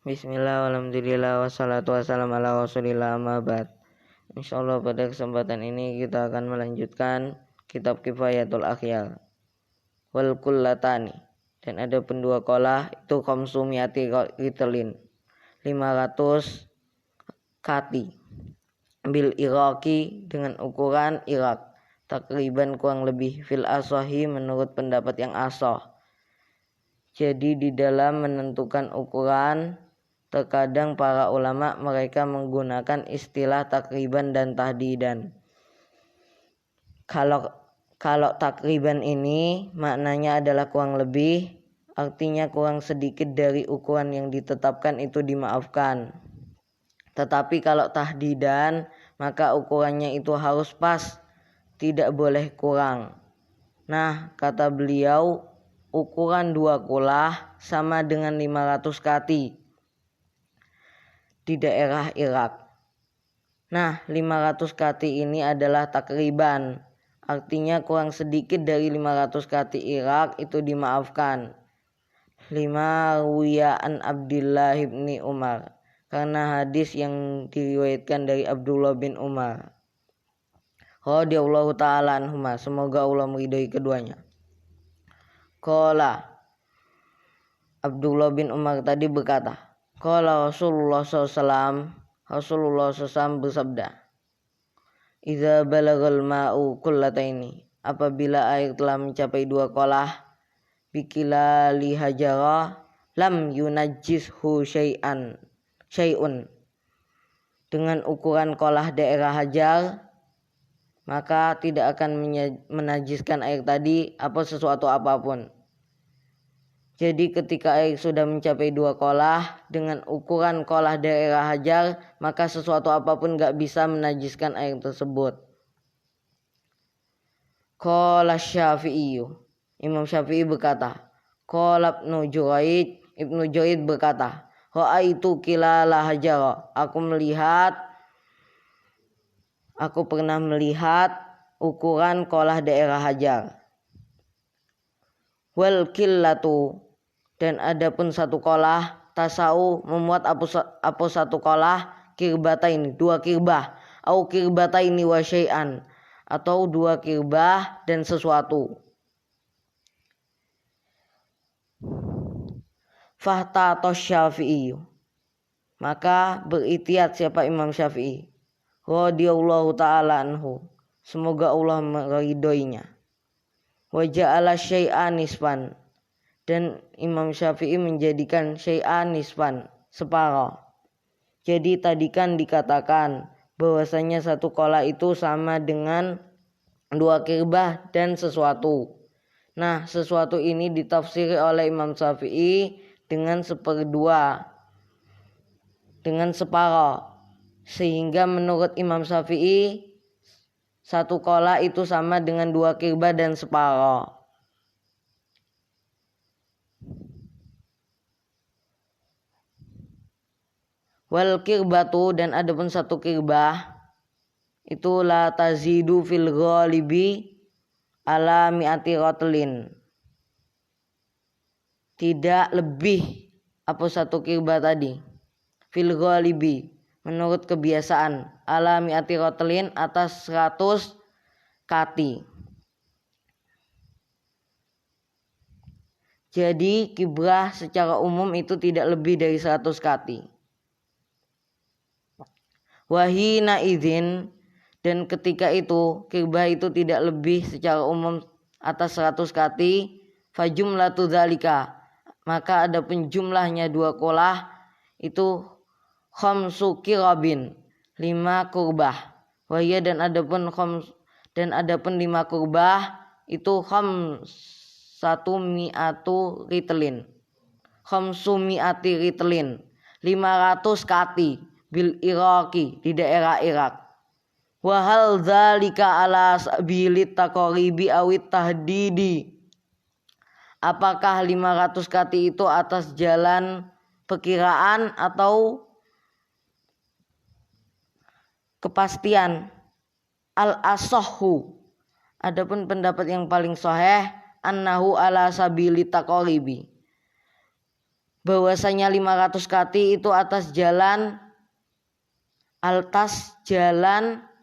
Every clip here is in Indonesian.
Bismillah, alhamdulillah, wassalatu wassalamu ala rasulillah, amma ba'd. Insyaallah pada kesempatan ini kita akan melanjutkan kitab Kifayatul Akhyar wal kullatani, dan ada pendua kolah itu khamsumiyati ritlin, 500 kati, bil Iraqi dengan ukuran Irak, takriban kurang lebih, fil asahi menurut pendapat yang asah. Jadi di dalam menentukan ukuran, terkadang para ulama mereka menggunakan istilah takriban dan tahdidan. Kalau takriban ini maknanya adalah kurang lebih, artinya kurang sedikit dari ukuran yang ditetapkan itu dimaafkan. Tetapi kalau tahdidan, maka ukurannya itu harus pas, tidak boleh kurang. Nah, kata beliau, ukuran 2 kulah sama dengan 500 kati di daerah Irak. Nah, 500 kati ini adalah takriban, artinya kurang sedikit dari 500 kati Irak itu dimaafkan. 5 ruwiyaan Abdullah bin Umar, karena hadis yang diriwayatkan dari Abdullah bin Umar radhiyallahu ta'ala anhuma, semoga Allah meridhai keduanya. Qala, Abdullah bin Umar tadi berkata, qala Rasulullah SAW, Rasulullah SAW bersabda, idza balagal ma'u kullataini, apabila air telah mencapai 2 kolah, bikila lihajara lam yunajjishu syai'un, dengan ukuran kolah daerah Hajar, maka tidak akan menajiskan air tadi sesuatu apapun. Jadi ketika air sudah mencapai 2 kolah dengan ukuran kolah daerah Hajar, maka sesuatu apapun gak bisa menajiskan air tersebut. Qala Syafi'i, Imam Syafi'i berkata, qala Ibnu Juraid berkata, ra'aitu kilala Hajar, aku pernah melihat ukuran kolah daerah Hajar. Wal killatu, dan adapun 1 kolah, tasau memuat apa 1 kolah, kirbata ini 2 kirbah, au kirbata ini wa syai'an, atau 2 kirbah dan sesuatu. Fahtatos Syafi'i, maka beritiat siapa Imam Syafi'i radhiyallahu ta'ala anhu, semoga Allah meridhoinya. Wa ja'ala syai'an nisfan, dan Imam Syafi'i menjadikan syai'an nisfan, separuh. Jadi tadi kan dikatakan bahwasanya 1 kolah itu sama dengan 2 kirbah dan sesuatu. Nah, sesuatu ini ditafsiri oleh Imam Syafi'i dengan 1/2, dengan separuh. Sehingga menurut Imam Syafi'i 1 kolah itu sama dengan 2 kirbah dan separuh. Wal kirbatu, dan adapun 1 kirbah itu la tazidu fil ghalibi ala mi'ati ratlin, tidak lebih 1 kirbah tadi, fil ghalibi menurut kebiasaan, ala mi'ati ratlin atas 100 kati. Jadi kibrah secara umum itu tidak lebih dari 100 kati. Wahina izin, dan ketika itu kirbah itu tidak lebih secara umum atas 100 kati, fajumlatu dzalika, maka adapun jumlahnya 2 kolah itu khamsu kirabin, 5 kurbah. Wahia, dan adapun 5 kurbah itu khamsatu mi'atu ritlin, 500 kati, bil Iraqi, di daerah Irak. Wa hal dzalika ala sabilit taqribi awit tahdidi, apakah 500 kati itu atas jalan perkiraan atau kepastian? Al asahhu, adapun pendapat yang paling sahih, annahu ala sabilit taqribi, bahwasanya 500 kati itu atas jalan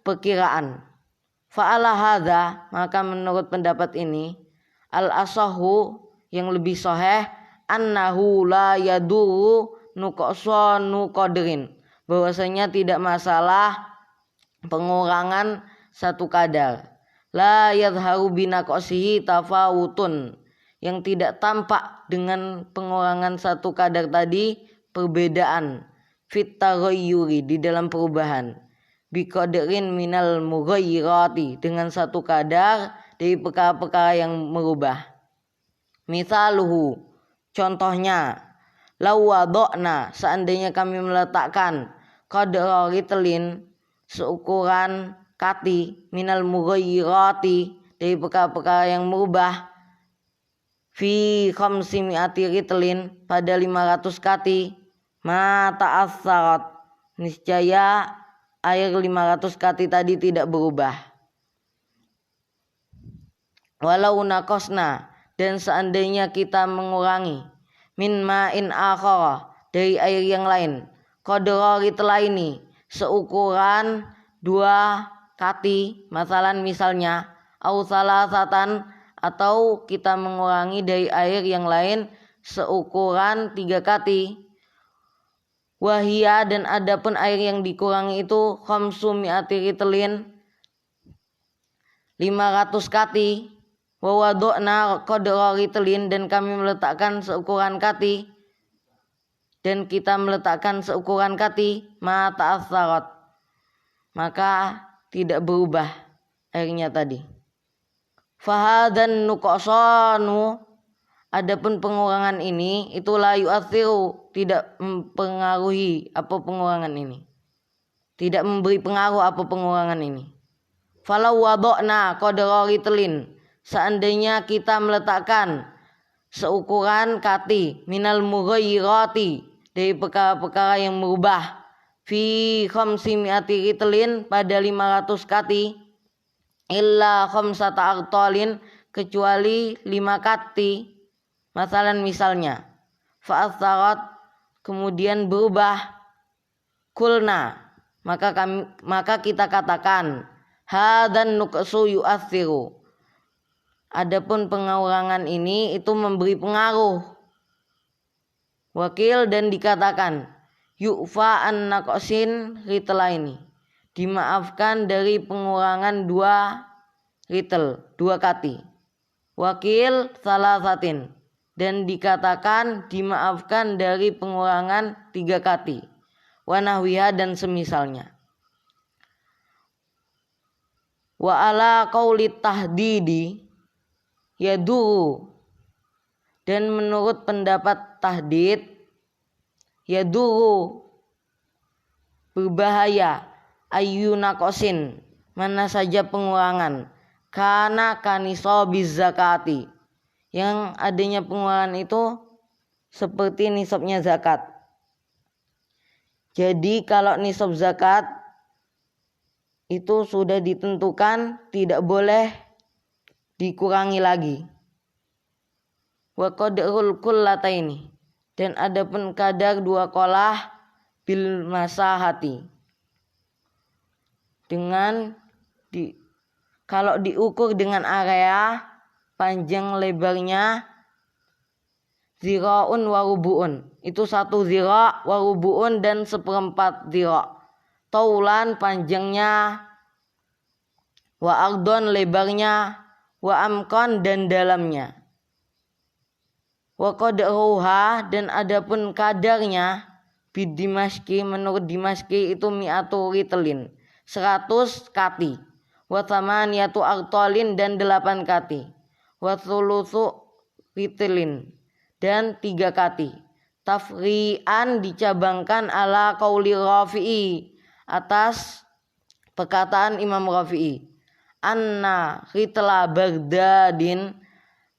perkiraan. Fa'ala hadza, maka menurut pendapat ini al-asahu yang lebih sahih annahu la yaduru nuqsanu qadrin, bahwasanya tidak masalah pengurangan satu kadar. La yadharu binaqsihi tafawutun, yang tidak tampak dengan pengurangan satu kadar tadi perbedaan fit taghayyuri, di dalam perubahan, biqadrin minal mughayyirati, dengan satu kadar dari perkara-perkara yang merubah. Misaluhu, contohnya, law wada'na, seandainya kami meletakkan qadra ritlin, seukuran kati, minal mughayyirati, dari perkara-perkara yang merubah, fi khamsimi'ati ritlin, pada 500 kati, ma ta'assarat, niscaya air 500 kati tadi tidak berubah. Walau naqasna, dan seandainya kita mengurangi, min ma'in akhara, dari air yang lain, qadra ritlaini, seukuran 2 kati, misalnya, au salasatan, atau kita mengurangi dari air yang lain seukuran 3 kati. Wahia, dan adapun air yang dikurangi itu khamsumi'ati ritlin, 500 kati. Wa wadu'na qadra ritlin, dan kami meletakkan seukuran kati, dan kita meletakkan seukuran kati, ma ta'assarat, maka tidak berubah airnya tadi. Fahadan nuqsanu, adapun pengurangan ini itu la yu'athiru, tidak mempengaruhi apa pengurangan ini, tidak memberi pengaruh apa pengurangan ini. Falau wadu'na qadra ritlin, seandainya kita meletakkan seukuran kati, minal mughayyirati, dari perkara-perkara yang merubah, fi khamsimi'ati ritlin, pada 500 kati, illa khamsata aqtalin, kecuali 5 kati, misalnya, fa'atharat, kemudian berubah, kulna, maka kita katakan, hadan nuqsu yu'athiru, adapun pengurangan ini itu memberi pengaruh. Wakil, dan dikatakan, yu'fa an naqsin ritlaini, dimaafkan dari pengurangan 2 ritel, 2 kati. Wakil salasatin, dan dikatakan dimaafkan dari pengurangan 3 kati. Wanahwiha, dan semisalnya. Wa ala qauli tahdidi yaduru, dan menurut pendapat tahdid, yaduru, berbahaya, ayyuna qasin, mana saja pengurangan, kana kanisabiz zakati, yang adanya pengurangan itu seperti nisabnya zakat. Jadi kalau nisab zakat itu sudah ditentukan, tidak boleh dikurangi lagi. Wa qadrul kullataini, dan adapun kadar 2 qolah bil masahati, dengan kalau diukur dengan area panjang lebarnya zira'un wa rubu'un, itu 1 zira' wa rubu'un, dan 1/4 zira'. Taulan, panjangnya, wa ardon, lebarnya, wa amkon, dan dalamnya. Wa qadruha, dan adapun kadarnya, bidimashki, menurut Dimashki itu mi'atu ritlin, 100 kati. Wa thamaniyatu aqtalin, dan 8 kati. Wa thulutsu ritlin, dan 3 kati. Tafri'an, dicabangkan ala qauli Rafi'i, atas perkataan Imam Rafi'i, anna ritla Baghdadin,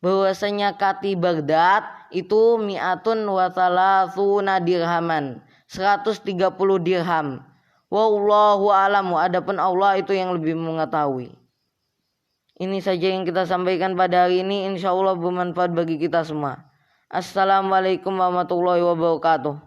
bahwasanya kati Baghdad itu mi'atun wa thalathuna dirhaman, 130 dirham. Wallahu a'lamu, adapun Allah itu yang lebih mengetahui. Ini saja yang kita sampaikan pada hari ini, insyaallah bermanfaat bagi kita semua. Assalamualaikum warahmatullahi wabarakatuh.